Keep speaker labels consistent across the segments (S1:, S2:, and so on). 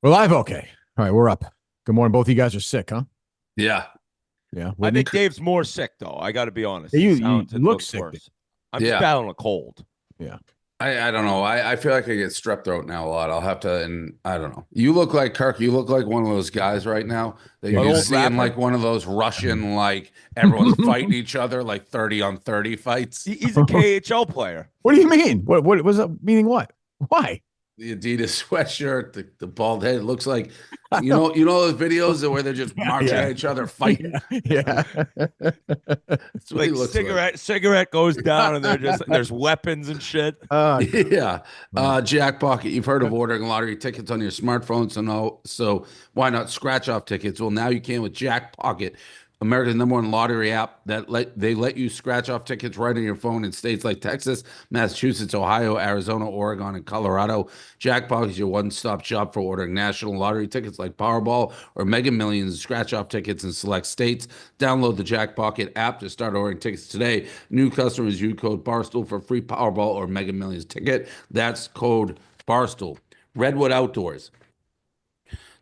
S1: We're live. Okay. All right. We're up. Good morning. Both of you guys are sick, huh?
S2: Yeah.
S1: Yeah.
S3: I
S1: Whitney,
S3: think Dave's more sick though. I got to be honest.
S1: yeah,
S3: He
S1: you
S3: sounds and
S1: look
S3: looks
S1: sick.
S3: worse. I'm just
S2: Yeah.
S3: battling a cold.
S1: Yeah.
S2: I don't know. I feel like I get strep throat now a lot. I'll have to, and I don't know. You look like Kirk. You look like one of those guys right now that
S1: Yeah,
S3: An
S2: you
S3: old
S2: see in
S3: rapper.
S2: like one of those Russian, like everyone's fighting each other, like 30 on 30 fights.
S3: He's a KHL player.
S1: What do you mean? What was that meaning? What? Why?
S2: The Adidas sweatshirt, the bald head. It looks like,
S1: I
S2: you
S1: don't.
S2: know, those videos where they're just
S1: Yeah.
S2: marching
S1: Yeah.
S2: at each other, fighting.
S1: Yeah.
S2: That's what he
S3: Like
S2: looks like.
S3: cigarette goes down and there's weapons and shit.
S2: Yeah.
S1: God.
S2: Jackpocket. You've heard of ordering lottery tickets on your smartphone. So why not scratch off tickets? Well, now you can with Jackpocket, America's #1 lottery app that they let you scratch off tickets right on your phone in states like Texas, Massachusetts, Ohio, Arizona, Oregon, and Colorado. Jackpocket is your one-stop shop for ordering national lottery tickets like Powerball or Mega Millions and scratch off tickets in select states. Download the Jackpocket app to start ordering tickets today. New customers use code Barstool for free Powerball or Mega Millions ticket. That's code Barstool. Redwood Outdoors.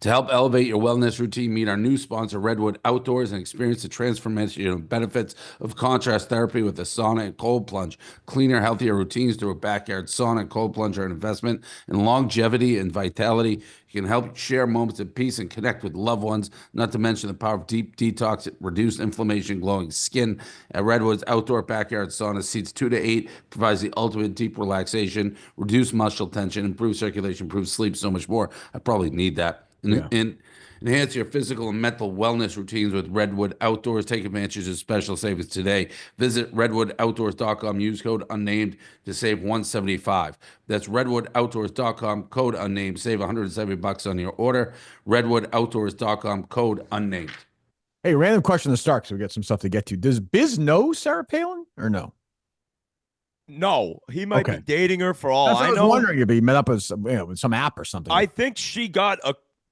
S2: To help elevate your wellness routine, meet our new sponsor, Redwood Outdoors, and experience the transformational benefits of contrast therapy with a sauna and cold plunge. Cleaner, healthier routines through a backyard sauna and cold plunge are an investment in longevity and vitality. You can help share moments of peace and connect with loved ones, not to mention the power of deep detox, reduced inflammation, glowing skin. At Redwood's outdoor backyard sauna, seats 2 to 8, provides the ultimate deep relaxation, reduce muscle tension, improve circulation, improve sleep, so much more. I probably need that.
S1: Yeah.
S2: And enhance your physical and mental wellness routines with Redwood Outdoors. Take advantage of special savings today. Visit redwoodoutdoors.com. Use code unnamed to save 175. That's redwoodoutdoors.com. Code unnamed. Save $170 on your order. Redwoodoutdoors.com. Code unnamed.
S1: Hey, random question to start because we got some stuff to get to. Does Biz know Sarah Palin or no?
S3: No, he might
S1: Okay.
S3: be dating her for all
S1: That's what
S3: I
S1: I was
S3: know.
S1: wondering if he met up with with some app or something.
S3: I think she got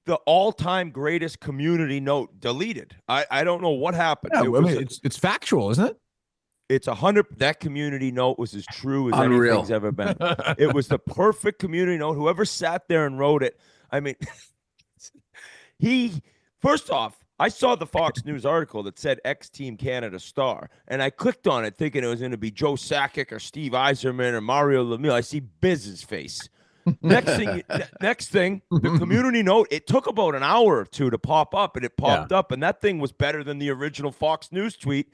S3: the all-time greatest community note deleted. I don't know what happened.
S1: Yeah, I mean,
S3: a-
S1: it's factual, isn't it?
S3: It's 100. That community note was as true as
S2: Unreal.
S3: anything's ever been. It was the perfect community note. Whoever sat there and wrote it, I mean, first off, I saw the Fox News article that said ex-Team Canada star, and I clicked on it thinking it was going to be Joe Sakic or Steve Yzerman or Mario Lemieux. I see Biz's face. Next thing, the community note, it took about an hour or two to pop up, and it popped up, and that thing was better than the original Fox News tweet.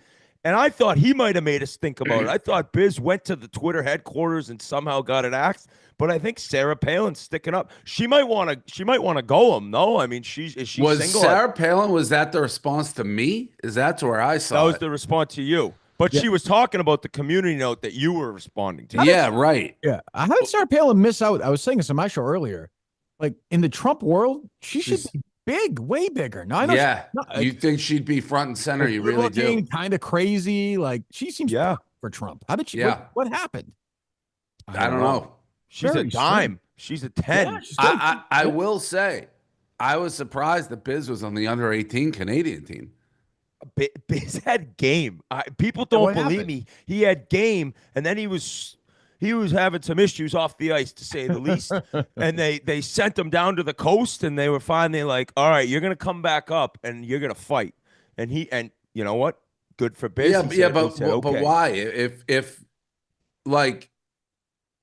S3: And I thought he might have made us think about it. I thought Biz went to the Twitter headquarters and somehow got it axed. But I think Sarah Palin's sticking up. She might want to go him. No, I mean, is she
S2: Was
S3: single?
S2: Sarah Palin, was that the response to me? Is that where I
S3: That
S2: saw
S3: was
S2: it?
S3: the response to you. But
S1: Yeah.
S3: she was talking about the community note that you were responding to.
S2: Yeah, right.
S1: Yeah. How did Sarah Palin miss out? I was saying this on my show earlier. Like in the Trump world, she should
S2: She's-
S1: be big, way bigger. Now I know
S2: Yeah.
S1: she's
S2: You think she'd be front and center. You really do.
S1: kind of crazy. Like she seems
S3: Yeah.
S1: for Trump. How did she?
S2: Yeah.
S1: What happened?
S2: I don't know.
S3: She's
S1: Very
S3: a dime. She's a 10.
S1: Yeah, she's good.
S2: I will say, I was surprised that Biz was on the under 18 Canadian team.
S3: Biz had game. People
S1: Yeah,
S3: don't
S1: what
S3: believe
S1: happened?
S3: me. He had game, and then he was having some issues off the ice, to say the least. And they sent him down to the coast, and they were finally like, "All right, you're gonna come back up, and you're gonna fight." And you know what? Good for Biz.
S2: Yeah,
S3: He
S2: yeah,
S3: said-
S2: but
S3: he said,
S2: but
S3: okay.
S2: why? Like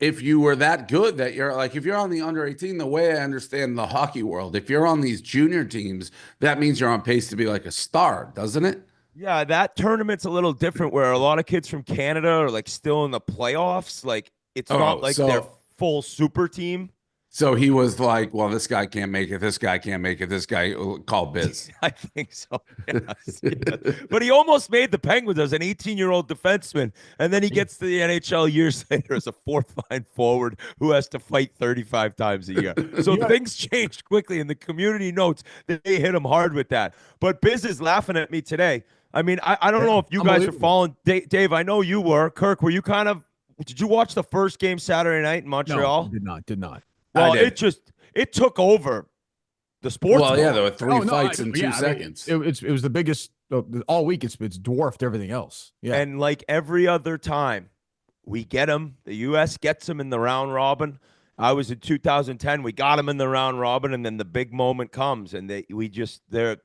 S2: if you were that good that you're like if you're on the under 18, the way I understand the hockey world, if you're on these junior teams, that means you're on pace to be like a star, doesn't it?
S3: Yeah, that tournament's a little different where a lot of kids from Canada are like still in the playoffs. Like it's not like their full super team.
S2: So he was like, well, this guy can't make it. This guy can't make it. This guy call Biz.
S3: I think so. Yes, yes. But he almost made the Penguins as an 18-year-old defenseman. And then he gets to the NHL years later as a fourth line forward who has to fight 35 times a year. So things changed quickly. And the community notes that they hit him hard with that. But Biz is laughing at me today. I mean, I don't know if you guys are following. Dave, I know you were. Kirk, were you did you watch the first game Saturday night in Montreal?
S1: No, did not.
S3: Well, it took over the sports.
S2: Well, yeah,
S3: world.
S2: there were three fights in 2 seconds.
S1: I mean, it was the biggest all week. It's dwarfed everything else. Yeah,
S3: And like every other time, we get them. The U.S. gets them in the round robin, I was in 2010. We got them in the round robin, and then the big moment comes, and they're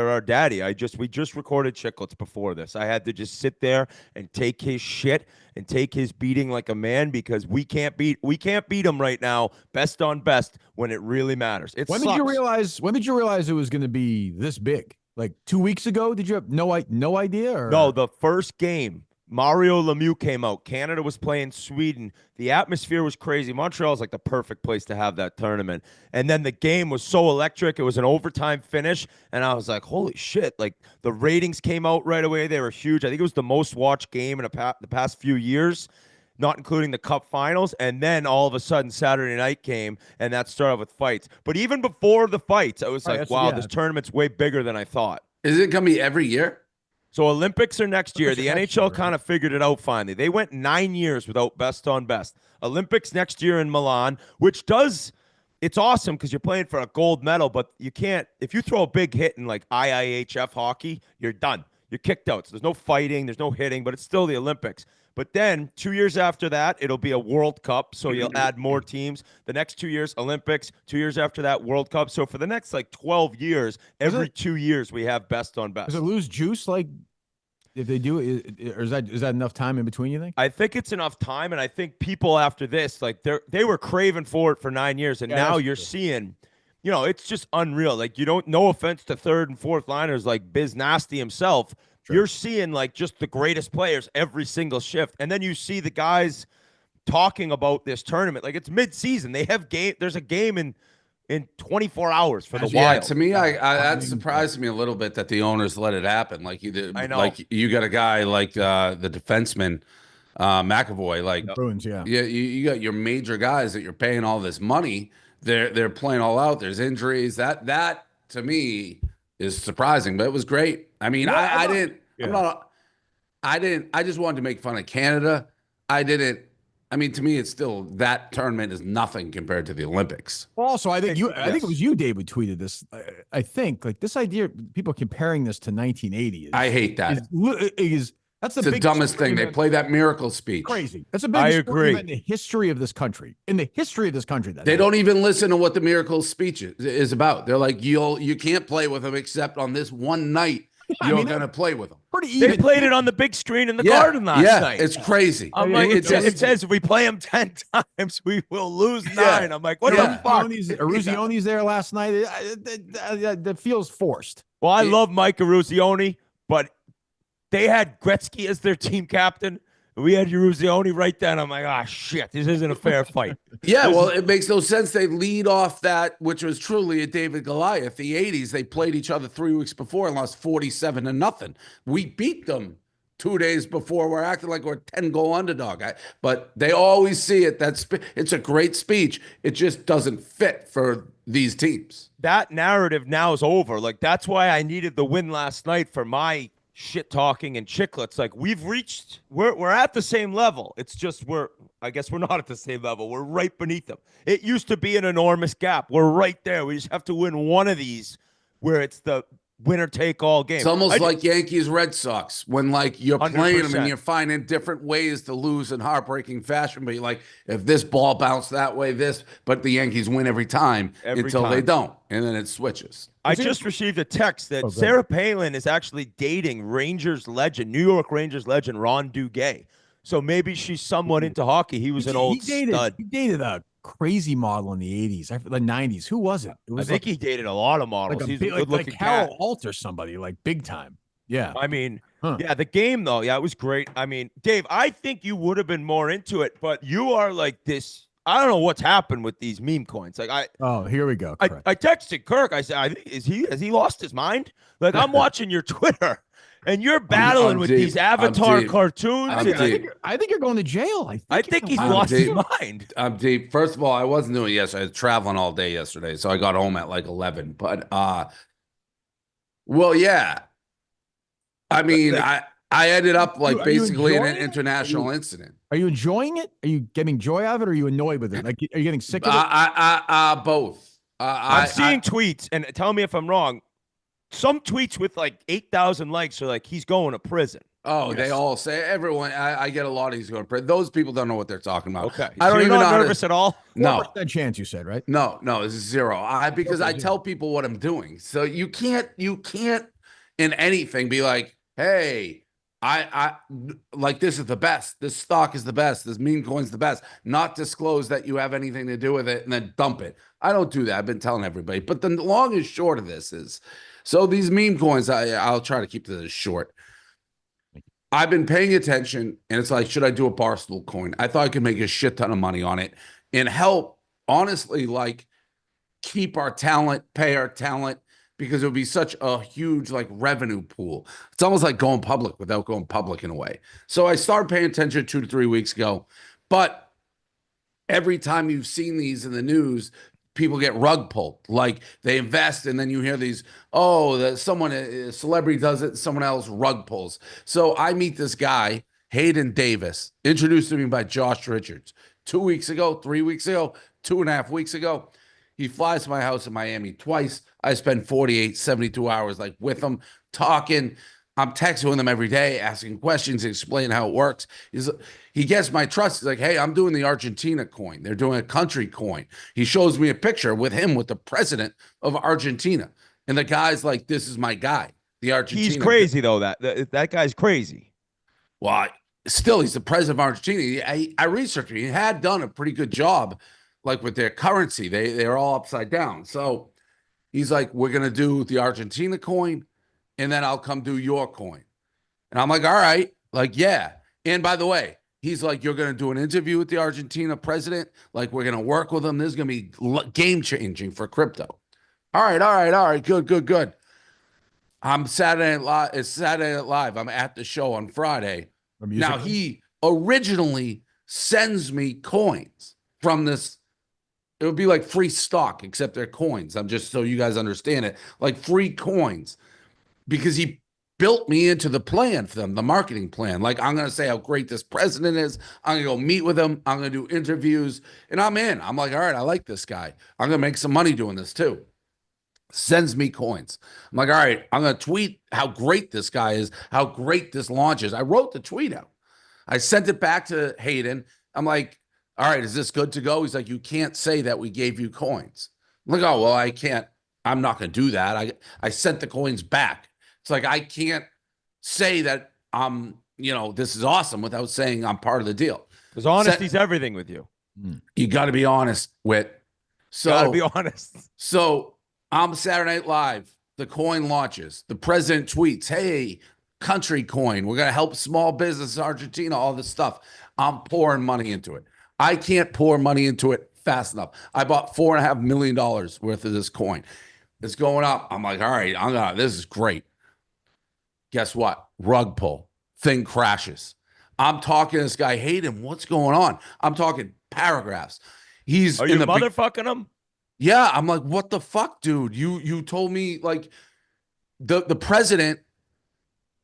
S3: our daddy. We just recorded Chicklets before this. I had to just sit there and take his shit and take his beating like a man, because we can't beat him right now, best on best, when it really matters.
S1: When did you realize it was going to be this big? Like 2 weeks ago? Did you have no idea? Or?
S3: No, the first game, Mario Lemieux came out. Canada was playing Sweden. The atmosphere was crazy. Montreal is like the perfect place to have that tournament. And then the game was so electric. It was an overtime finish. And I was like, holy shit. Like, the ratings came out right away. They were huge. I think it was the most watched game in the past few years, not including the Cup finals. And then all of a sudden Saturday night came, and that started with fights. But even before the fights, I was like, wow, this tournament's way bigger than I thought.
S2: Is it going to be every year?
S3: So Olympics are next year. The NHL kind of figured it out finally. They went 9 years without best on best. Olympics next year in Milan, which it's awesome because you're playing for a gold medal, but you can't, if you throw a big hit in like IIHF hockey, you're done. You're kicked out. So there's no fighting, there's no hitting, but it's still the Olympics. But then 2 years after that, it'll be a World Cup, so you'll add more teams. The next 2 years, Olympics. 2 years after that, World Cup. So for the next like 12 years, every 2 years we have best on best.
S1: Does it lose juice like if they do it, or is that enough time in between, you think?
S3: I think it's enough time, and I think people after this, like they were craving for it for 9 years, and now you're seeing, it's just unreal. Like, no offense to third and fourth liners like Biz Nasty himself. Sure. You're seeing like just the greatest players every single shift. And then you see the guys talking about this tournament. Like, it's mid-season. They have there's a game in 24 hours for the Wild.
S2: Yeah, to me, that surprised me a little bit that the owners let it happen. Like,
S3: I know.
S2: Like, you got a guy like the defenseman, McAvoy. Like,
S1: Bruins, yeah.
S2: You got your major guys that you're paying all this money. They're playing all out. There's injuries. That to me is surprising, but it was great. I mean, I just wanted to make fun of Canada. I mean, to me, it's still, that tournament is nothing compared to the Olympics.
S1: Also, I think it was you, Dave, who tweeted this. I think like this idea, people comparing this to 1980.
S2: I hate that.
S1: That's
S2: the dumbest thing. They play that miracle speech.
S1: Crazy. That's a big event in the history of this country. They don't even listen to what the miracle speech is about. They're like, you can't play with them except on this one night. You're going to play with them.
S3: They played it on the big screen in the Garden last night.
S2: It's crazy.
S3: I'm like, it says if we play them 10 times, we will lose 9. I'm like, what the fuck?
S1: Aruzione's there last night. That feels forced.
S3: Well, I love Mike Eruzione, but they had Gretzky as their team captain. We had Eruzione right then. I'm like, shit, this isn't a fair fight.
S2: It makes no sense. They lead off that, which was truly a David Goliath. The 80s, they played each other 3 weeks before and lost 47-0. We beat them 2 days before. We're acting like we're a 10-goal underdog. But they always see it. It's a great speech. It just doesn't fit for these teams.
S3: That narrative now is over. Like, that's why I needed the win last night for my shit talking and Chicklets. Like, we're at the same level. It's just I guess we're not at the same level. We're right beneath them. It used to be an enormous gap. We're right there. We just have to win one of these where it's the winner take all game.
S2: It's almost like Yankees Red Sox, when like you're
S3: 100%.
S2: playing them and you're finding different ways to lose in heartbreaking fashion. But you're like, if this ball bounced that way, but the Yankees win every time until they don't, and then it switches.
S3: I just received a text that Sarah Palin is actually dating New York Rangers legend Ron Duguay. So maybe she's somewhat into hockey. He was an old stud.
S1: He dated a crazy model in the 80s, the 90s. Who was it?
S3: I think he dated a lot of models. He's a good-looking
S1: Carol Alt or somebody, like big time. Yeah.
S3: I mean, the game, though, it was great. I mean, Dave, I think you would have been more into it, but you are like this. I don't know what's happened with these meme coins. Like
S1: here we go.
S3: I texted Kirk. I said, has he lost his mind? Like, I'm watching your Twitter, and you're battling with these avatar cartoons.
S1: I think you're going to jail.
S3: I think he's lost his mind.
S2: I'm deep. First of all, I wasn't doing it yesterday. I was traveling all day yesterday, so I got home at like 11. But well, yeah. I mean, I ended up like basically in an international incident.
S1: Are you enjoying it? Are you getting joy out of it, or are you annoyed with it? Like, are you getting sick of it?
S2: Both.
S3: I'm seeing tweets, and tell me if I'm wrong. Some tweets with like 8,000 likes are like, he's going to prison.
S2: Oh,
S3: Yes.
S2: they all say everyone. I get a lot of these going to print. Those people don't know what they're talking about.
S3: Okay.
S2: I don't
S3: you're
S2: even
S3: not
S2: know
S3: nervous at all?
S2: No
S4: 4% chance, you said, right?
S2: No, it's zero. Because I tell people what I'm doing. So you can't in anything be like, hey, I like this is the best. This stock is the best. This meme coin's the best. Not disclose that you have anything to do with it and then dump it. I don't do that. I've been telling everybody. But the long and short of this is, so these meme coins, I'll try to keep this short. I've been paying attention, and it's like, should I do a Barstool coin? I thought I could make a shit ton of money on it and help, honestly, like keep our talent, pay our talent, because it would be such a huge like revenue pool. It's almost like going public without going public in a way. So I started paying attention 2 to 3 weeks ago, but every time you've seen these in the news, people get rug pulled. Like they invest and then you hear these, a celebrity does it, someone else rug pulls. So I meet this guy, Hayden Davis, introduced to me by Josh Richards 2 weeks ago, 3 weeks ago, 2.5 weeks ago. He flies to my house in Miami twice. I spend 48, 72 hours like with him, talking. I'm texting with him every day, asking questions, explaining how it works. He gets my trust. He's like, hey, I'm doing the Argentina coin. They're doing a country coin. He shows me a picture with him with the president of Argentina. And the guy's like, this is my guy, the Argentina.
S3: He's crazy, though. That guy's crazy.
S2: Well, still, he's the president of Argentina. I researched him. He had done a pretty good job, like with their currency. They're all upside down. So he's like, we're going to do the Argentina coin, and then I'll come do your coin. And I'm like, all right, like, yeah. And by the way, he's like, you're going to do an interview with the Argentina president. Like, we're going to work with him. This is going to be game-changing for crypto. All right. Good. It's Saturday Night Live. I'm at the show on Friday. Now, he originally sends me coins from this. It would be like free stock, except they're coins. I'm just so you guys understand it. Like free coins. Because he built me into the plan for them, the marketing plan. Like, I'm going to say how great this president is. I'm going to go meet with him. I'm going to do interviews. And I'm in. I'm like, all right, I like this guy. I'm going to make some money doing this too. Sends me coins. I'm like, all right, I'm going to tweet how great this guy is, how great this launch is. I wrote the tweet out. I sent it back to Hayden. I'm like, all right, is this good to go? He's like, you can't say that we gave you coins. I'm like, oh, well, I can't. I'm not going to do that. I sent the coins back. It's like, I can't say that this is awesome without saying I'm part of the deal.
S3: Because honesty's everything with you.
S2: You got to be honest, Whit. So,
S3: got to be honest.
S2: So I'm Saturday Night Live. The coin launches. The president tweets, hey, country coin. We're going to help small business in Argentina, all this stuff. I'm pouring money into it. I can't pour money into it fast enough. I bought $4.5 million worth of this coin. It's going up. I'm like, all right, this is great. Guess what? Rug pull. Thing crashes. I'm talking to this guy, Hayden. What's going on? I'm talking paragraphs. Are you
S3: motherfucking him?
S2: Yeah. I'm like, what the fuck, dude? You told me like the president.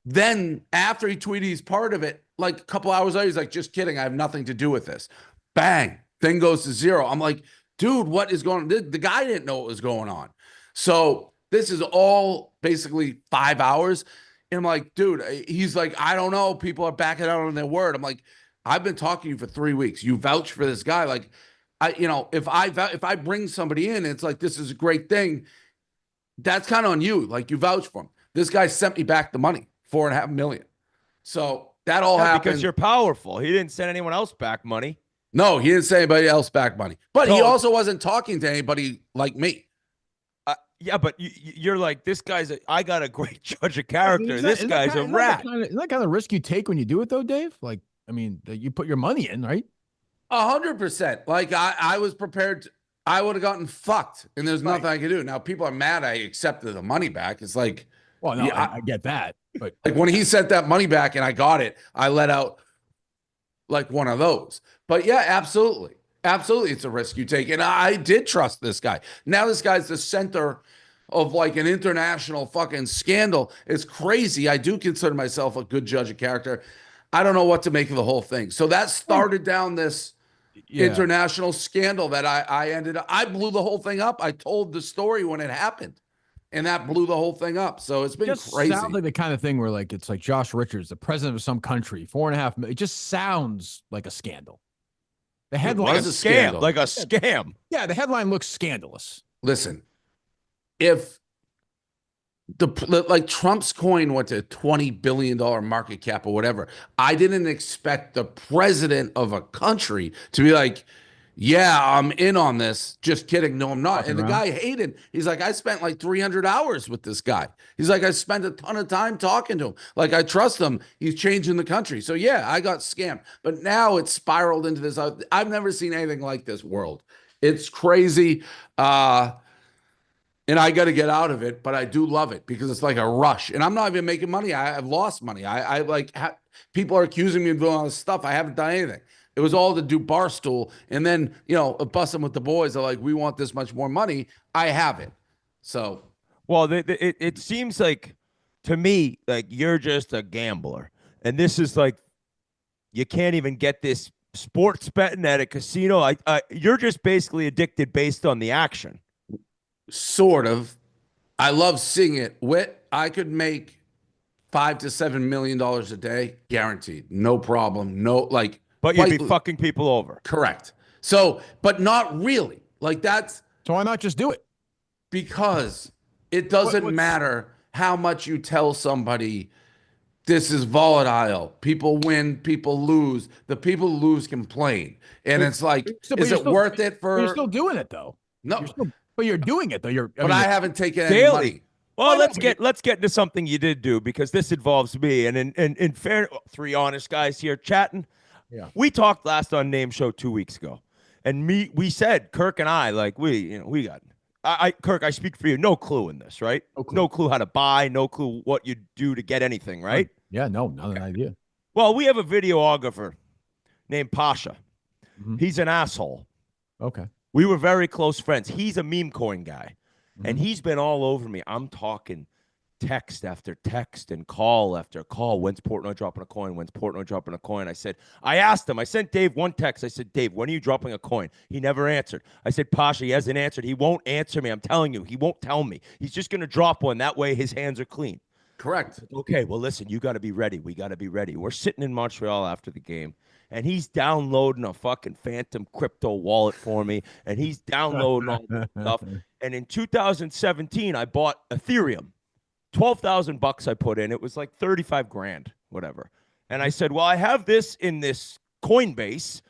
S2: Then after he tweeted he's part of it, like a couple hours later, he's like, just kidding. I have nothing to do with this. Bang. Thing goes to zero. I'm like, dude, what is going on? The guy didn't know what was going on. So this is all basically 5 hours. And I'm like, dude, he's like, I don't know. People are backing out on their word. I'm like, I've been talking to you for 3 weeks. You vouch for this guy. Like, if I bring somebody in, it's like, this is a great thing. That's kind of on you. Like, you vouch for him. This guy sent me back the money, $4.5 million. So that all happened.
S3: Because you're powerful. He didn't send anyone else back money.
S2: No, he didn't send anybody else back money. But he also wasn't talking to anybody like me.
S3: Yeah, but you're like, this guy's I got a great judge of character. This guy's a rat.
S4: Isn't that kind of risk you take when you do it, though, Dave? Like, I mean, you put your money in, right?
S2: 100%. Like, I was prepared. I would have gotten fucked, and there's nothing I could do. Now, people are mad I accepted the money back. It's like,
S4: well, no, yeah, I get that. But
S2: like when he sent that money back and I got it, I let out like one of those. But yeah, absolutely. Absolutely, it's a risk you take. And I did trust this guy. Now this guy's the center of like an international fucking scandal. It's crazy. I do consider myself a good judge of character. I don't know what to make of the whole thing. So that started down this international scandal that I ended up. I blew the whole thing up. I told the story when it happened. and that blew the whole thing up. So it's been crazy.
S4: Sounds like the kind of thing where like it's like Josh Richards, the president of some country, $4.5 million. It just sounds like a scandal. The headline
S3: is a scam, like a scam.
S4: Yeah, the headline looks scandalous.
S2: Listen, if like Trump's coin went to $20 billion market cap or whatever, I didn't expect the president of a country to be like, yeah, I'm in on this. Just kidding. No, I'm not. And the guy hated. He's like, I spent like 300 hours with this guy. He's like, I spent a ton of time talking to him. Like, I trust him. He's changing the country. So yeah, I got scammed. But now it's spiraled into this. I've never seen anything like this world. It's crazy. And I got to get out of it, but I do love it because it's like a rush. And I'm not even making money. I've lost money. I like people are accusing me of doing all this stuff. I haven't done anything. It was all to do Barstool. And then, busting with the boys are like, we want this much more money. I have it. So.
S3: Well, it seems like, to me, like you're just a gambler. And this is like, you can't even get this sports betting at a casino. You're just basically addicted based on the action.
S2: Sort of. I love seeing it. I could make $5 to $7 million a day, guaranteed. No problem. No, like.
S3: But you'd be fucking people over.
S2: Correct. So, but not really. Like that's.
S4: So why not just do it?
S2: Because it doesn't matter how much you tell somebody this is volatile. People win, people lose. The people who lose complain. And it's like, is it worth it for.
S4: You're still doing it though.
S2: No.
S4: But you're doing it though.
S2: I haven't taken any money.
S3: Well, let's get into something you did do because this involves me. And in fair, three honest guys here chatting.
S4: Yeah.
S3: We talked last Unnamed show 2 weeks ago. And we said, Kirk and I, like we got Kirk, I speak for you, no clue in this, right? No clue how to buy, no clue what you do to get anything, right?
S4: Yeah, no, not an idea.
S3: Well, we have a videographer named Pasha. Mm-hmm. He's an asshole.
S4: Okay.
S3: We were very close friends. He's a meme coin guy, and he's been all over me. I'm talking text after text and call after call. When's Portnoy dropping a coin? When's Portnoy dropping a coin? I asked him. I sent Dave one text. I said, Dave, when are you dropping a coin? He never answered. I said, Pasha, he hasn't answered. He won't answer me. I'm telling you, he won't tell me. He's just going to drop one. That way his hands are clean.
S2: Correct.
S3: Okay, well, listen, you got to be ready. We got to be ready. We're sitting in Montreal after the game. And he's downloading a fucking phantom crypto wallet for me. And he's downloading all this stuff. And in 2017, I bought Ethereum. $12,000 I put in. It was like 35 grand, whatever. And I said, well, I have this in this Coinbase.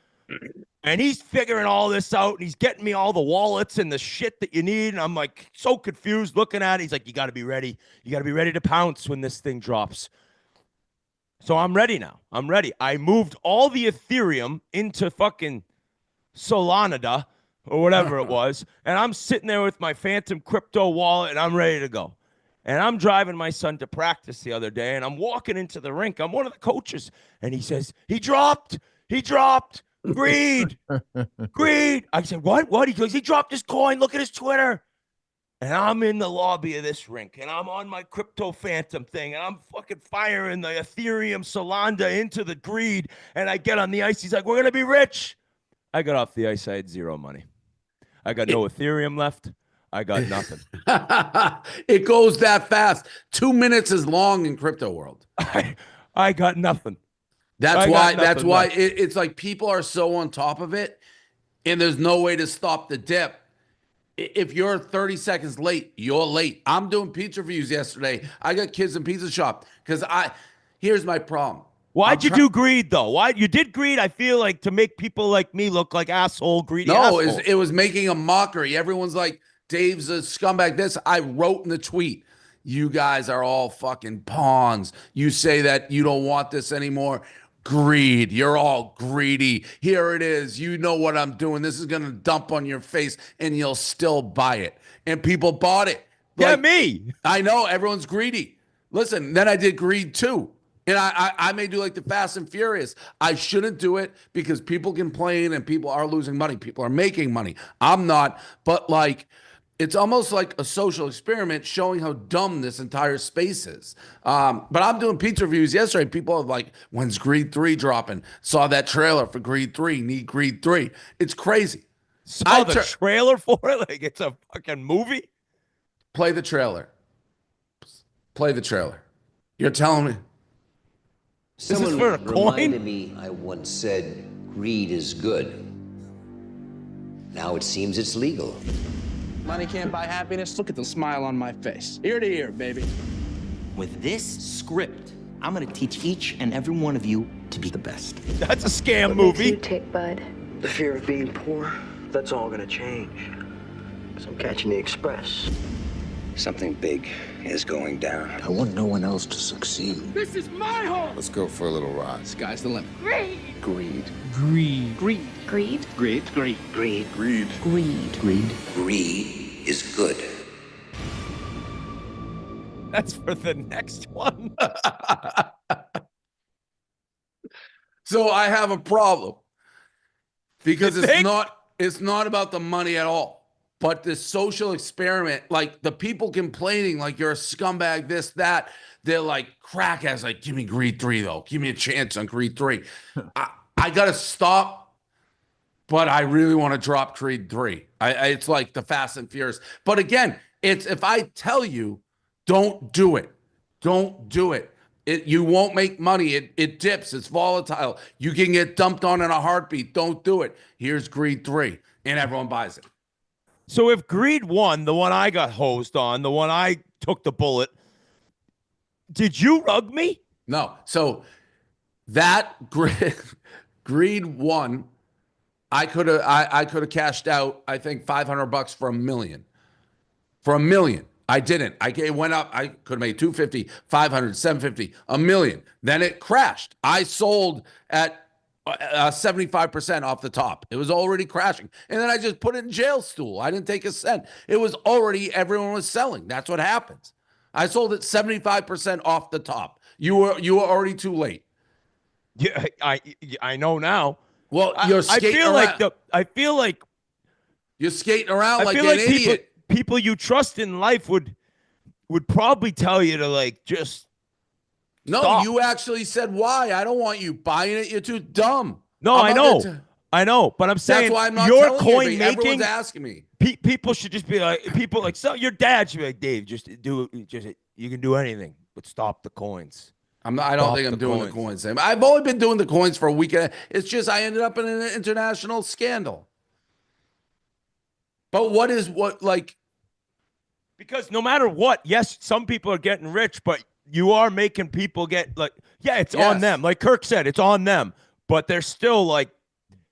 S3: And he's figuring all this out. And he's getting me all the wallets and the shit that you need. And I'm like so confused looking at it. He's like, you got to be ready. You got to be ready to pounce when this thing drops. So I'm ready now. I'm ready. I moved all the Ethereum into fucking Solana or whatever it was. And I'm sitting there with my phantom crypto wallet and I'm ready to go. And I'm driving my son to practice the other day and I'm walking into the rink. I'm one of the coaches. And he says, he dropped. Greed. I said, what? He goes, he dropped his coin. Look at his Twitter. And I'm in the lobby of this rink, and I'm on my crypto phantom thing, and I'm fucking firing the Ethereum Solana into the greed, and I get on the ice. He's like, we're going to be rich. I got off the ice. I had zero money. I got no Ethereum left. I got nothing.
S2: It goes that fast. 2 minutes is long in crypto world.
S3: I got nothing.
S2: That's why it's like people are so on top of it, and there's no way to stop the dip. If you're 30 seconds late, you're late. I'm doing pizza reviews yesterday. I got kids in pizza shop because here's my problem.
S3: Why'd you do greed though? Why you did greed? I feel like to make people like me look like greedy assholes.
S2: No, it was making a mockery. Everyone's like, Dave's a scumbag. This I wrote in the tweet. You guys are all fucking pawns. You say that you don't want this anymore. Greed. You're all greedy. Here it is. You know what I'm doing. This is going to dump on your face and you'll still buy it. And people bought it.
S3: Yeah, me.
S2: I know. Everyone's greedy. Listen, then I did greed too. And I may do like the Fast and Furious. I shouldn't do it because people complain and people are losing money. People are making money. I'm not. But like, it's almost like a social experiment showing how dumb this entire space is. But I'm doing pizza reviews yesterday. People are like, when's Greed 3 dropping? Saw that trailer for Greed 3. Need Greed 3. It's crazy.
S3: Saw the trailer for it? Like it's a fucking movie?
S2: Play the trailer. Play the trailer. You're telling me.
S3: Someone this is for a
S5: reminded me I once said greed is good. Now it seems it's legal.
S6: Money can't buy happiness. Look at the smile on my face. Ear to ear, baby.
S7: With this script, I'm gonna teach each and every one of you to be the best.
S3: That's a scam movie.
S8: You tick, bud.
S9: The fear of being poor, that's all gonna change. Because I'm catching the express.
S5: Something big is going down. I want no one else to succeed.
S6: This is my home.
S10: Let's go for a little ride.
S6: Sky's the limit.
S8: Greed.
S10: Greed.
S8: Greed. Greed. Greed.
S9: Greed. Greed.
S10: Greed.
S8: Greed.
S5: Greed. Greed is good.
S3: That's for the next one.
S2: So I have a problem because it's not about the money at all. But this social experiment, like the people complaining, like you're a scumbag, this, that, they're like crackheads, like, give me Greed 3, though. Give me a chance on Greed 3. I got to stop, but I really want to drop Creed 3. It's like the Fast and Furious. But again, it's if I tell you, don't do it. Don't do it. You won't make money. It dips. It's volatile. You can get dumped on in a heartbeat. Don't do it. Here's Greed 3, and everyone buys it.
S3: So if Greed 1, the one I got hosed on, the one I took the bullet, did you rug me?
S2: No. So that Greed 1, I could have cashed out, I think, $500 for $1 million. For $1 million. I didn't. It went up. I could have made $250, $500, $750, $1 million. Then it crashed. I sold at 75% off the top. It was already crashing. And then I just put it in jail stool. I didn't take a cent. It was already, everyone was selling. That's what happens. I sold it 75% off the top. You were already too late.
S3: Yeah, I know now.
S2: Well, you're skating around.
S3: I feel like
S2: you're skating around like an idiot.
S3: People you trust in life would probably tell you to like just
S2: No, stop. You actually said why. I don't want you buying it. You're too dumb.
S3: No, I know. But I'm saying
S2: that's why I'm not
S3: your
S2: telling
S3: coin
S2: you,
S3: making.
S2: Everyone's asking me.
S3: People should just be like, so your dad should be like, Dave, just do it. Just you can do anything, but stop the coins.
S2: I don't think I'm doing the coins. I've only been doing the coins for a week. It's just I ended up in an international scandal. But
S3: because no matter what, yes, some people are getting rich, but you are making people get it's on them. Like Kirk said, it's on them, but they're still like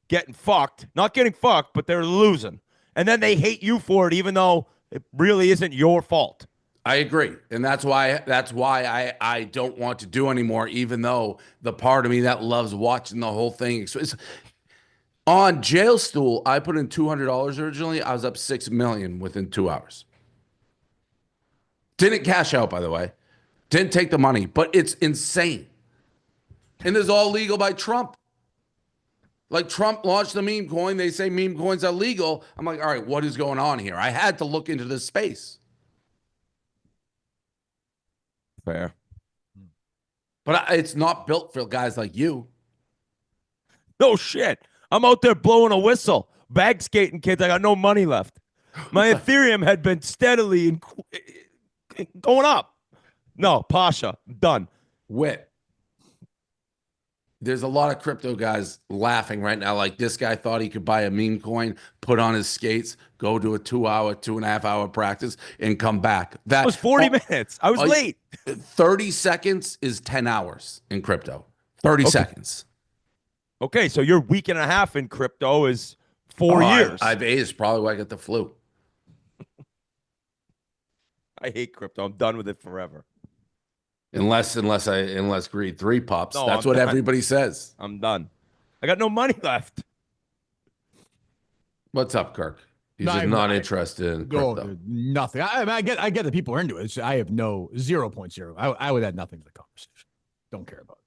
S3: getting fucked, not getting fucked, but they're losing. And then they hate you for it, even though it really isn't your fault.
S2: I agree. And that's why I don't want to do anymore, even though the part of me that loves watching the whole thing. On Jail Stool, I put in $200 originally. I was up $6 million within 2 hours. Didn't cash out, by the way. Didn't take the money, but it's insane. And it's all legal by Trump. Like Trump launched the meme coin. They say meme coins are legal. I'm like, all right, what is going on here? I had to look into this space.
S3: Fair.
S2: But it's not built for guys like you.
S3: No shit. I'm out there blowing a whistle. Bag skating, kids. I got no money left. My Ethereum had been steadily going up. No, Pasha, done.
S2: Wit. There's a lot of crypto guys laughing right now. Like this guy thought he could buy a meme coin, put on his skates, go to a 2.5 hour practice, and come back. That
S3: was 40 minutes. I was late.
S2: 30 seconds is 10 hours in crypto. 30 seconds.
S3: Okay, so your week and a half in crypto is 4 years.
S2: I've aged. Probably why I got the flu.
S3: I hate crypto. I'm done with it forever.
S2: Unless Greed 3 pops. No, that's what everybody says.
S3: I'm done. I got no money left.
S2: What's up, Kirk? He's just not interested in crypto.
S4: Nothing. I get that people are into it. I have 0.0. I would add nothing to the conversation. Don't care about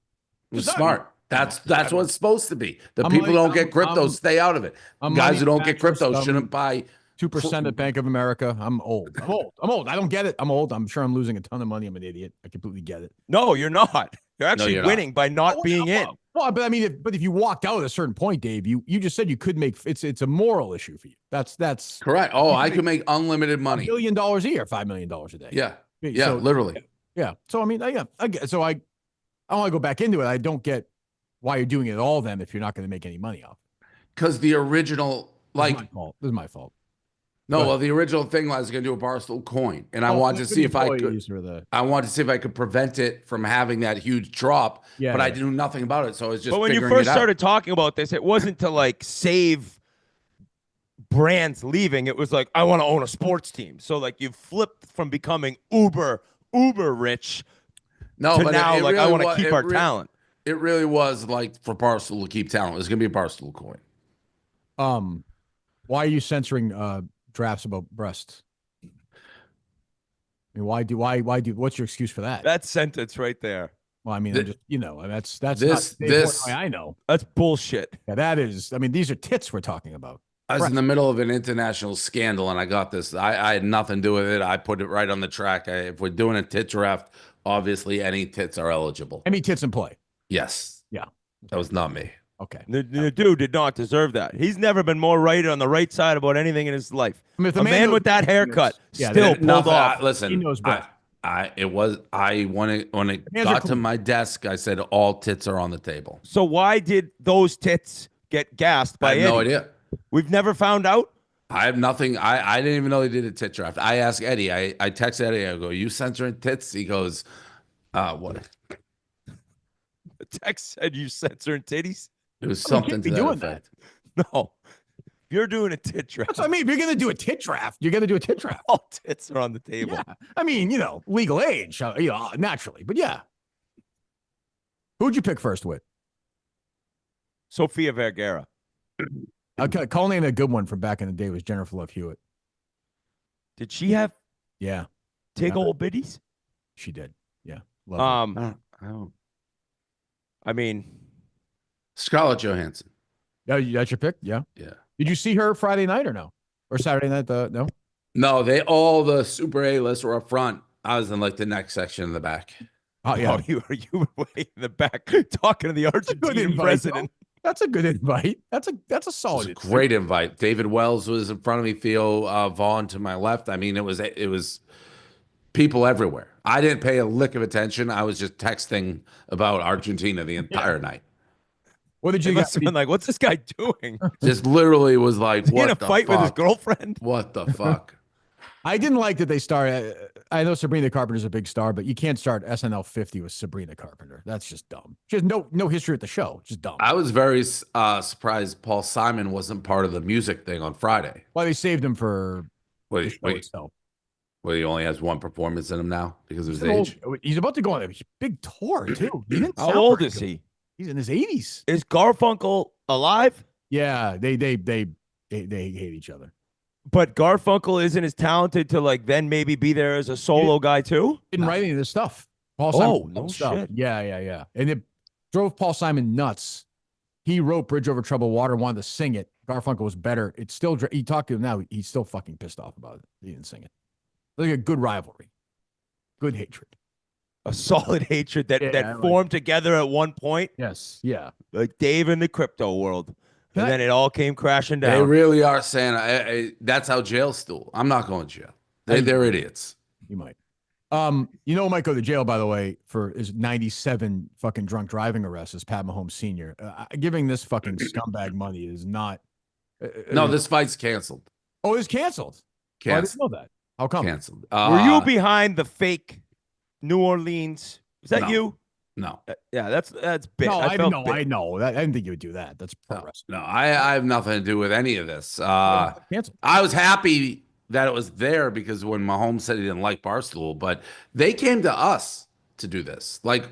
S4: it.
S2: It's smart. That's what it's supposed to be. The people who don't get crypto, stay out of it. Guys who don't get crypto shouldn't buy
S4: 2% at Bank of America. I'm old. I don't get it. I'm old. I'm sure I'm losing a ton of money. I'm an idiot. I completely get it.
S3: No, you're not. You're actually winning by not being in.
S4: Well, but I mean, if you walked out at a certain point, Dave, you just said you could make it's a moral issue for you. That's
S2: correct. Oh, I could make unlimited money.
S4: $1 billion a year, $5 million a day.
S2: Yeah. Yeah, literally.
S4: Yeah. So I mean, I want to go back into it. I don't get why you're doing it at all then if you're not going to make any money off.
S2: Because the original, like,
S4: this is my fault.
S2: No, well, the original thing was going to do a Barstool coin, and I wanted to see if I could. I wanted to see if I could prevent it from having that huge drop, but I knew nothing about it, so I was just.
S3: But when you first started talking about this, it wasn't to like save brands leaving. It was like I want to own a sports team. So like you flipped from becoming uber rich, to now like really I want to keep our talent.
S2: It really was like for Barstool to keep talent. It was going to be a Barstool coin.
S4: Why are you censoring drafts about breasts? I mean, why do what's your excuse for that?
S3: That sentence right there.
S4: Well, I mean, that's
S2: this
S4: Portnoy I know.
S3: That's bullshit.
S4: Yeah, that is. I mean, these are tits we're talking about.
S2: I was in the middle of an international scandal, and I got this. I had nothing to do with it. I put it right on the track. If we're doing a tit draft, obviously any tits are eligible.
S4: Any tits in play?
S2: Yes.
S4: Yeah.
S2: That was not me.
S4: Okay.
S3: The dude did not deserve that. He's never been more right on the right side about anything in his life. I mean, a man with that haircut still pulled off.
S2: Listen,
S4: he knows best.
S2: When it got to my desk, I said all tits are on the table.
S3: So why did those tits get gassed by
S2: I have
S3: Eddie?
S2: no idea.
S3: We've never found out.
S2: I have nothing. I didn't even know they did a tit draft. I asked Eddie. I texted Eddie. I go, "You censoring tits?" He goes, "What?"
S3: The text said you censoring titties.
S2: It was something to that effect.
S3: No, you're doing a tit draft.
S4: That's what I mean. If you're going to do a tit draft, you're going to do a tit draft.
S3: All tits are on the table.
S4: Yeah. I mean, legal age, naturally. But yeah. Who'd you pick first with?
S3: Sofia Vergara.
S4: Calling in a good one from back in the day was Jennifer Love Hewitt.
S3: Did she have?
S4: Yeah.
S3: Take old biddies?
S4: She did. Yeah. Love
S3: I mean,
S2: Scarlett Johansson.
S4: Yeah, that's your pick? Yeah.
S2: Yeah.
S4: Did you see her Friday night or no? Or Saturday night? No?
S2: No, all the super A-lists were up front. I was in like the next section in the back.
S3: Oh, yeah. Oh, you were way in the back talking to the Argentine president.
S4: That's a good invite. That's a solid.
S2: It's a great invite. David Wells was in front of me. Theo Vaughn to my left. I mean, it was people everywhere. I didn't pay a lick of attention. I was just texting about Argentina the entire night.
S4: What did you
S3: must have been like? What's this guy doing?
S2: Just literally was like,
S3: what in a fight with his girlfriend?
S2: What the fuck?
S4: I didn't like that they started. I know Sabrina Carpenter's a big star, but you can't start SNL 50 with Sabrina Carpenter. That's just dumb. She has no history at the show. Just dumb.
S2: I was very surprised Paul Simon wasn't part of the music thing on Friday.
S4: Well, they saved him for the show itself.
S2: Well, he only has one performance in him now because of his age.
S4: He's about to go on a big tour too.
S3: How old is he?
S4: He's in his 80s.
S3: Is Garfunkel alive?
S4: Yeah, they hate each other.
S3: But Garfunkel isn't as talented to like then maybe be there as a solo guy too.
S4: Didn't write any of this stuff. Paul Simon shit. Yeah. And it drove Paul Simon nuts. He wrote Bridge Over Troubled Water, wanted to sing it. Garfunkel was better. It's still, he talked to him now. He's still fucking pissed off about it. He didn't sing it. Like a good rivalry, good hatred,
S3: a solid hatred that formed together at one point.
S4: Yes, yeah,
S3: like Dave in the crypto world, then it all came crashing down.
S2: They really are saying that's how jail's still. I'm not going to jail. They're idiots.
S4: You might. Might go to jail, by the way, for his 97 fucking drunk driving arrests is Pat Mahomes Sr. Giving this fucking scumbag money is not.
S2: No, this fight's canceled.
S4: Oh, it's canceled.
S2: Canceled.
S4: I didn't know that. How come?
S2: Canceled.
S3: Were you behind the fake New Orleans? Is that you?
S2: No.
S3: Yeah, that's big.
S4: No, I know. I didn't think you would do that. That's pro wrestling.
S2: No, I have nothing to do with any of this. I was happy that it was there because when Mahomes said he didn't like Barstool, but they came to us to do this. Like,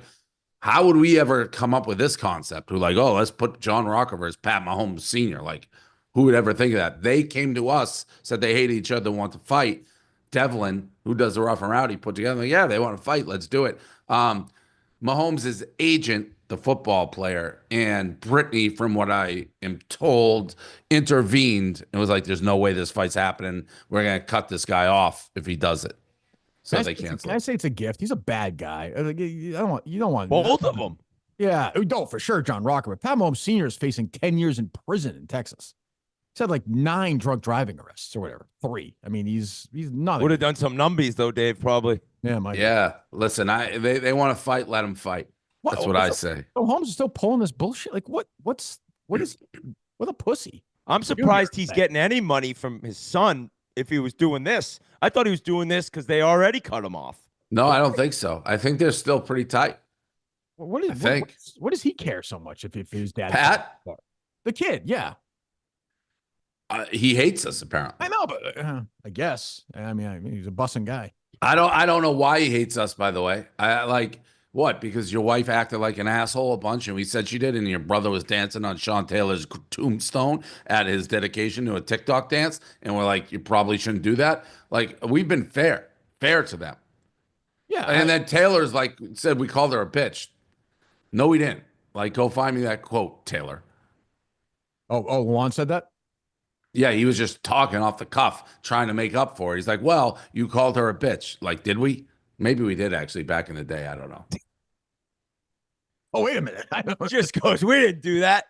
S2: how would we ever come up with this concept? Who like, oh, let's put John Rockefeller as Pat Mahomes Sr. Like, who would ever think of that? They came to us, said they hate each other, want to fight. Devlin, who does the rough and rowdy, put together, like, yeah, they want to fight. Let's do it. Mahomes' agent the football player, and Brittany, from what I am told, intervened and was like, "There's no way this fight's happening. We're gonna cut this guy off if he does it." So they canceled.
S4: Can I say it's a gift? He's a bad guy. You don't want
S3: both of them.
S4: Yeah, no, for sure, John Rocker. But Pat Mahomes Sr. is facing 10 years in prison in Texas. He's had like 9 drug driving arrests or whatever. 3. I mean, he's not.
S3: Would have done some numbies though, Dave. Probably.
S2: Yeah. Listen, they want to fight. Let them fight. That's what I say.
S4: So Holmes is still pulling this bullshit. Like what a pussy.
S3: I'm surprised he's getting any money from his son if he was doing this. I thought he was doing this because they already cut him off.
S2: No, I don't think so. I think they're still pretty tight.
S4: What does he care so much if his dad?
S2: Pat?
S4: The kid, yeah.
S2: He hates us, apparently.
S4: I know, but I guess. I mean, he's a bussing guy.
S2: I don't know why he hates us, by the way. I like what? Because your wife acted like an asshole a bunch, and we said she did, and your brother was dancing on Sean Taylor's tombstone at his dedication to a TikTok dance, and we're like, you probably shouldn't do that. Like, we've been fair to them.
S4: Yeah.
S2: And then Taylor's like said we called her a bitch. No, we didn't. Like, go find me that quote, Taylor.
S4: Oh, Juan said that?
S2: Yeah, he was just talking off the cuff, trying to make up for it. He's like, well, you called her a bitch. Like, did we? Maybe we did, actually, back in the day. I don't know.
S4: Oh, wait a minute. I don't
S3: just goes, we didn't do that.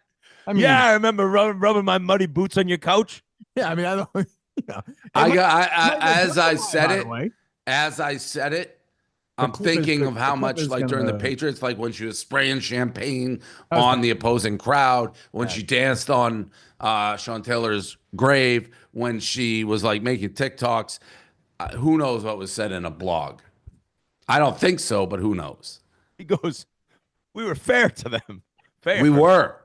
S3: I mean, yeah, I remember rubbing my muddy boots on your couch.
S4: Yeah, I mean, I don't. Yeah.
S2: As I said it, I'm thinking of how much, like during the Patriots, like when she was spraying champagne on the opposing crowd, when she danced on Sean Taylor's grave, when she was like making TikToks. Who knows what was said in a blog? I don't think so, but who knows?
S3: He goes, we were fair to them. Fair.
S2: We were.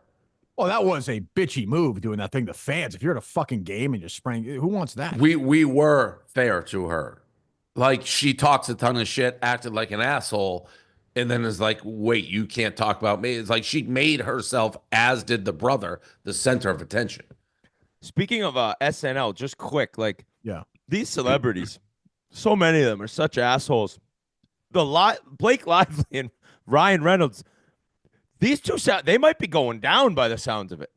S4: Well, that was a bitchy move doing that thing to fans. If you're at a fucking game and you're spraying, who wants that?
S2: We were fair to her. Like, she talks a ton of shit, acted like an asshole, and then is like, wait, you can't talk about me. It's like she made herself, as did the brother, the center of attention.
S3: Speaking of SNL, just quick, like,
S4: yeah,
S3: these celebrities, so many of them are such assholes. Blake Lively and Ryan Reynolds, these two, they might be going down by the sounds of it.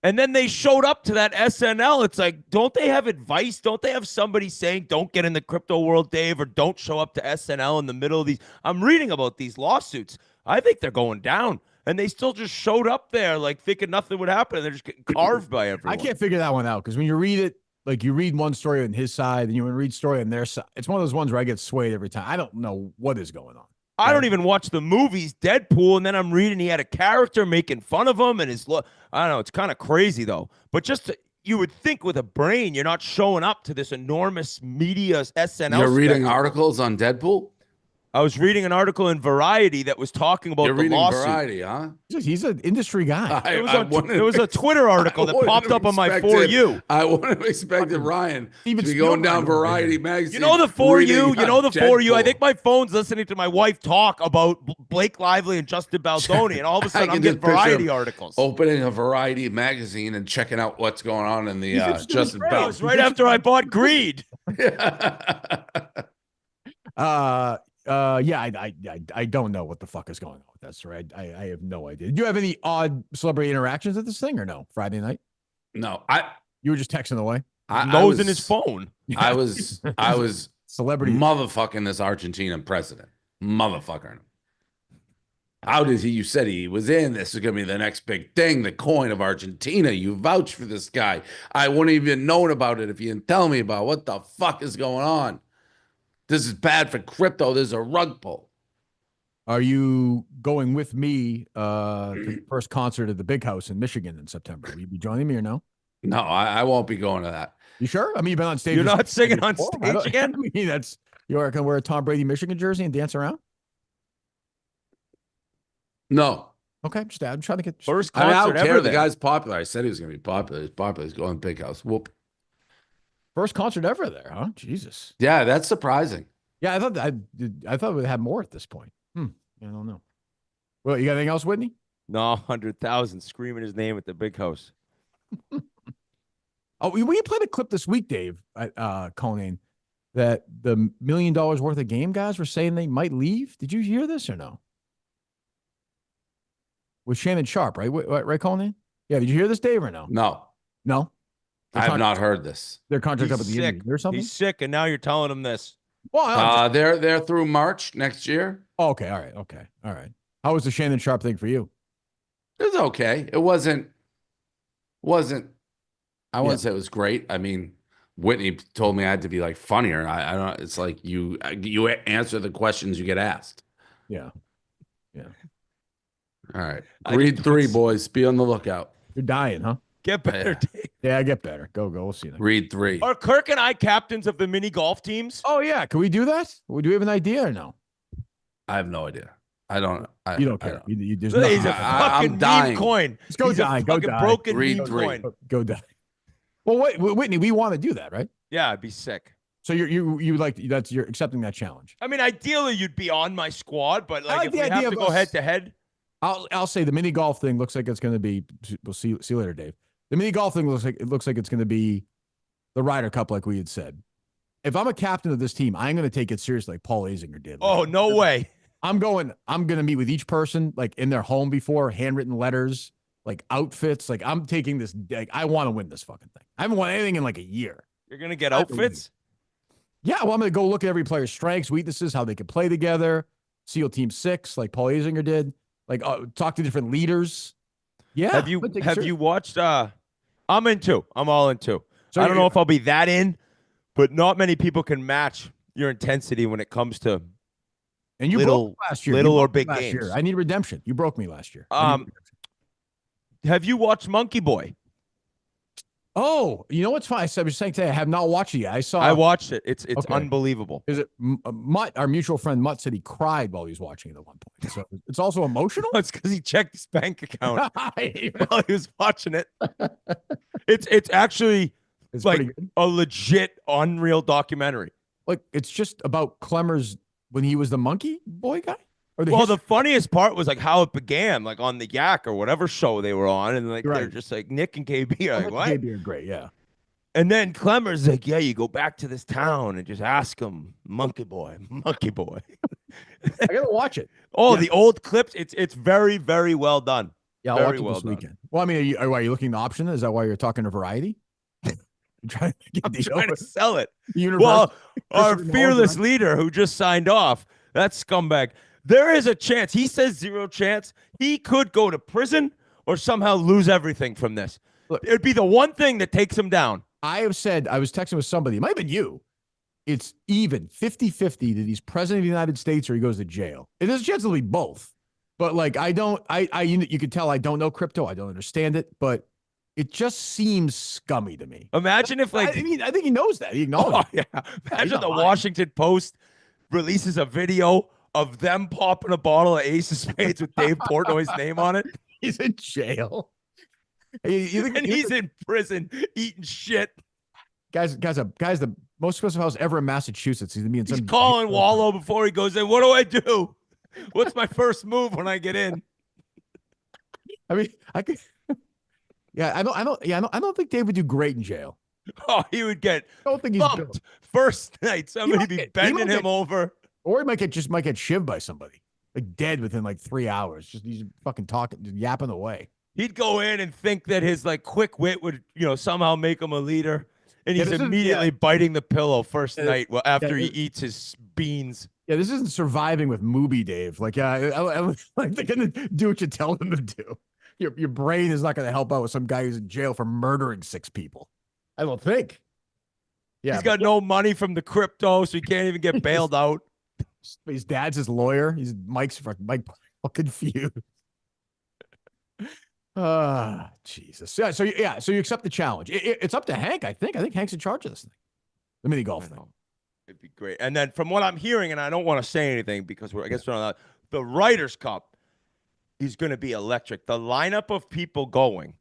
S3: And then they showed up to that SNL. It's like, don't they have advice? Don't they have somebody saying, don't get in the crypto world, Dave, or don't show up to SNL in the middle of these? I'm reading about these lawsuits. I think they're going down. And they still just showed up there like thinking nothing would happen. And they're just getting carved by everyone.
S4: I can't figure that one out because when you read it, like you read one story on his side and you read story on their side. It's one of those ones where I get swayed every time. I don't know what is going on.
S3: I don't even watch the movies, Deadpool, and then I'm reading he had a character making fun of him and his look. I don't know. It's kind of crazy, though. But you would think with a brain, you're not showing up to this enormous media SNL.
S2: You're reading articles on Deadpool?
S3: I was reading an article in Variety that was talking about the lawsuit.
S2: Variety, huh?
S4: He's an industry guy.
S3: There was a Twitter article that popped up on my For You.
S2: I wouldn't have expected Ryan to be going down Variety magazine.
S3: You know the For You. For You. I think my phone's listening to my wife talk about Blake Lively and Justin Baldoni, and all of a sudden I'm getting Variety articles.
S2: Opening a Variety magazine and checking out what's going on in the Justin Baldoni.
S3: It was right after I bought Greed.
S4: I don't know what the fuck is going on with that story. I have no idea. Do you have any odd celebrity interactions at this thing or no? Friday night?
S2: No,
S4: you were just texting away.
S3: Nose in his phone.
S2: I was
S4: celebrity
S2: motherfucking this Argentinian president. Motherfucker. How did he? You said he was in. This is gonna be the next big thing. The coin of Argentina. You vouch for this guy. I wouldn't even known about it if you didn't tell me about what the fuck is going on. This is bad for crypto. This is a rug pull.
S4: Are you going with me to the first concert at the Big House in Michigan in September? Will you be joining me or no?
S2: No, I won't be going to that.
S4: You sure? I mean, you've been on stage.
S3: You're not singing on stage again?
S4: I mean, you're going to wear a Tom Brady Michigan jersey and dance around?
S2: No.
S4: Okay, I'm trying to get
S3: first concert
S2: I don't care.
S3: ever.
S2: The guy's popular. I said he was going to be popular. He's popular. He's going to Big House. Whoop.
S4: First concert ever there, huh? Jesus.
S2: Yeah, that's surprising.
S4: Yeah, I thought we'd have more at this point. I don't know. Well, you got anything else, Whitney?
S3: No, 100,000 screaming his name at the Big House.
S4: Oh, we played a clip this week, Dave, Conan, that the $1 million worth of game guys were saying they might leave. Did you hear this or no? with Shannon Sharp, right? Right, Colin? Yeah. Did you hear this, Dave, or no? No.
S2: I have not heard this.
S4: Their contract up at the end or something.
S3: He's sick, and now you're telling him this.
S2: Well, they're through March next year.
S4: Oh, okay. All right. How was the Shannon Sharp thing for you?
S2: It was okay. It wasn't. I wouldn't say it was great. I mean, Whitney told me I had to be like funnier. I don't. It's like you answer the questions you get asked.
S4: Yeah.
S2: All right. Read 3, boys. Be on the lookout.
S4: You're dying, huh?
S3: Get better, Dave.
S4: Yeah, get better. Go. We'll see you then.
S2: Read 3.
S3: Are Kirk and I captains of the mini golf teams?
S4: Oh yeah. Can we do that? Do we have an idea or no?
S2: I have no idea. I don't.
S4: You don't care. There's
S3: He's
S4: nothing.
S3: a fucking
S2: I'm dying.
S3: meme coin.
S4: Let's go
S3: He's
S4: die.
S3: a
S4: Go
S3: fucking
S4: die.
S3: broken
S2: Read
S3: meme
S2: 3.
S3: coin.
S4: Go die. Well, wait, Whitney, we want to do that, right?
S3: Yeah, I'd be sick.
S4: So you're accepting that challenge.
S3: I mean, ideally, you'd be on my squad, but
S4: I like
S3: if
S4: the
S3: we
S4: idea
S3: have to
S4: of
S3: go
S4: us-
S3: head to head,
S4: I'll say the mini golf thing looks like it's going to be. We'll see you later, Dave. The mini golf thing looks like it's going to be the Ryder Cup, like we had said. If I'm a captain of this team, I'm going to take it seriously, like Paul Azinger did.
S3: oh no way.
S4: I'm going to meet with each person, like in their home before, handwritten letters, like outfits. Like I'm taking this. Like I want to win this fucking thing. I haven't won anything in like a year.
S3: You're gonna get outfits.
S4: Yeah, well, I'm going to go look at every player's strengths, weaknesses, how they can play together. SEAL Team 6, like Paul Azinger did. Like talk to different leaders. Yeah.
S3: Have you watched? I'm in too. I'm all in too.
S4: So
S3: I don't know if I'll be that in, but not many people can match your intensity when it comes to
S4: and you
S3: little,
S4: broke me last year.
S3: little
S4: You
S3: or
S4: broke me
S3: big
S4: last
S3: games.
S4: year. I need redemption. You broke me last year.
S3: Have you watched Monkey Boy?
S4: Oh, you know what's fun? I was saying today, I have not watched it yet.
S3: I watched it. It's
S4: Okay.
S3: unbelievable.
S4: Is it Mutt? Our mutual friend Mutt said he cried while he was watching it at one point. So it's also emotional.
S3: It's because he checked his bank account
S4: It's
S3: while he was watching it. It's actually like
S4: pretty good.
S3: a legit, unreal documentary.
S4: Like it's just about Clemmers when he was the monkey boy guy. Or
S3: Well, the funniest part was like how it began, like on the Yak or whatever show they were on, and like
S4: You're
S3: they're
S4: right.
S3: just like Nick and KB are like, what?
S4: KB are great, yeah.
S3: And then Clemmer's like, yeah, you go back to this town and just ask him, monkey boy.
S4: I gotta watch it.
S3: Oh,
S4: Yeah.
S3: the old clips. It's very, very well done.
S4: Yeah, I'll
S3: Very
S4: watch it
S3: well
S4: this
S3: done.
S4: weekend. Well, I mean, are you looking to option it? Is that why you're talking to Variety? You're trying to get
S3: I'm
S4: the
S3: trying to sell it.
S4: Universal.
S3: Well, our
S4: Christopher
S3: fearless
S4: Nolan,
S3: leader who just signed off, that scumbag, there is a chance. He says 0 chance. He could go to prison or somehow lose everything from this.
S4: Look.
S3: It'd be the one thing that takes him down.
S4: I have said, I was texting with somebody, it might have been you. It's even 50-50 that he's president of the United States or he goes to jail. And there's a chance it'll be both. But like, you could tell I don't know crypto. I don't understand it, but it just seems scummy to me.
S3: Imagine if like,
S4: I think he knows that. He acknowledges
S3: oh, yeah. Imagine
S4: not
S3: the
S4: lying.
S3: Washington Post releases a video of them popping a bottle of Ace of Spades with Dave Portnoy's name on it.
S4: he's in jail.
S3: And he's in prison eating shit.
S4: Guy's the most expensive house ever in Massachusetts. He's gonna be in
S3: He's
S4: some
S3: calling Wallow before he goes in. What do I do? What's my first move when I get in?
S4: I mean, I could. Yeah, I don't think Dave would do great in jail.
S3: Oh, he would get
S4: I don't think he's
S3: thumped
S4: built.
S3: first night. Somebody
S4: might
S3: be
S4: get- he
S3: bending
S4: might
S3: him
S4: get-
S3: over.
S4: Or he might get shivved by somebody, like dead within like 3 hours. Just he's fucking talking, just yapping away.
S3: He'd go in and think that his like quick wit would, somehow make him a leader. And
S4: Yeah,
S3: he's
S4: this is-
S3: immediately biting the pillow first night after he
S4: this-
S3: eats his beans.
S4: Yeah, this isn't surviving with Mubi, Dave. Like, I like they're gonna do what you tell them to do. Your brain is not gonna help out with some guy who's in jail for murdering 6 people. I don't think. Yeah,
S3: He's got no money from the crypto, so he can't even get bailed out.
S4: his dad's his lawyer. He's Mike fucking feud. Jesus. Yeah. So you accept the challenge. It's up to Hank. I think Hank's in charge of this thing. The mini golf thing.
S3: It'd be great. And then from what I'm hearing, and I don't want to say anything because I guess we're not allowed, the Writers' Cup is going to be electric. The lineup of people going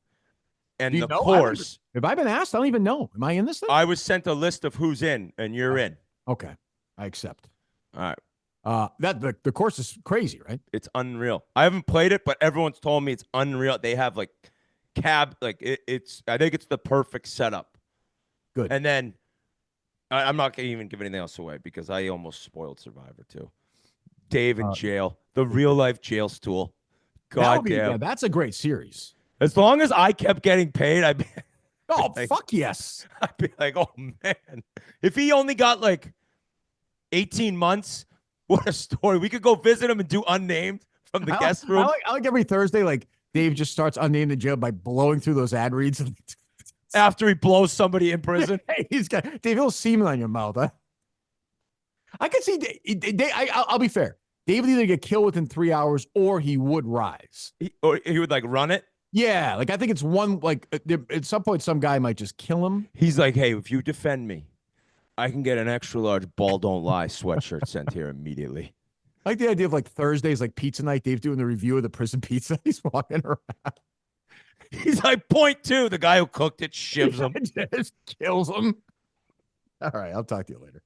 S3: and
S4: Do you
S3: the
S4: know?
S3: course.
S4: Have I been asked? I don't even know. Am I in this thing?
S3: I was sent a list of who's in, and you're in.
S4: Okay, I accept.
S3: All right.
S4: The course is crazy, right?
S3: It's unreal. I haven't played it, but everyone's told me it's unreal. They have like it's I think it's the perfect setup.
S4: Good.
S3: And then I'm not going to even give anything else away because I almost spoiled Survivor too. Dave in jail, the real life jail stool. God
S4: yeah, that's a great series.
S3: As long as I kept getting paid, I'd be
S4: like, fuck yes.
S3: I'd be like, oh man. If he only got like 18 months, what a story. We could go visit him and do Unnamed from the guest room.
S4: I like every Thursday, like Dave just starts Unnamed in jail by blowing through those ad reads.
S3: After he blows somebody in prison.
S4: He's got Dave, he'll semen on your mouth. Huh? I could see I'll be fair. Dave would either get killed within 3 hours or he would rise.
S3: Or he would like run it?
S4: Yeah, like I think it's one, like at some point some guy might just kill him.
S3: He's like, hey, if you defend me, I can get an extra large ball don't lie sweatshirt sent here immediately.
S4: I like the idea of like Thursdays, like pizza night, Dave doing the review of the prison pizza. He's walking around.
S3: He's like, point two. The guy who cooked it shivs him.
S4: Just kills him. All right, I'll talk to you later.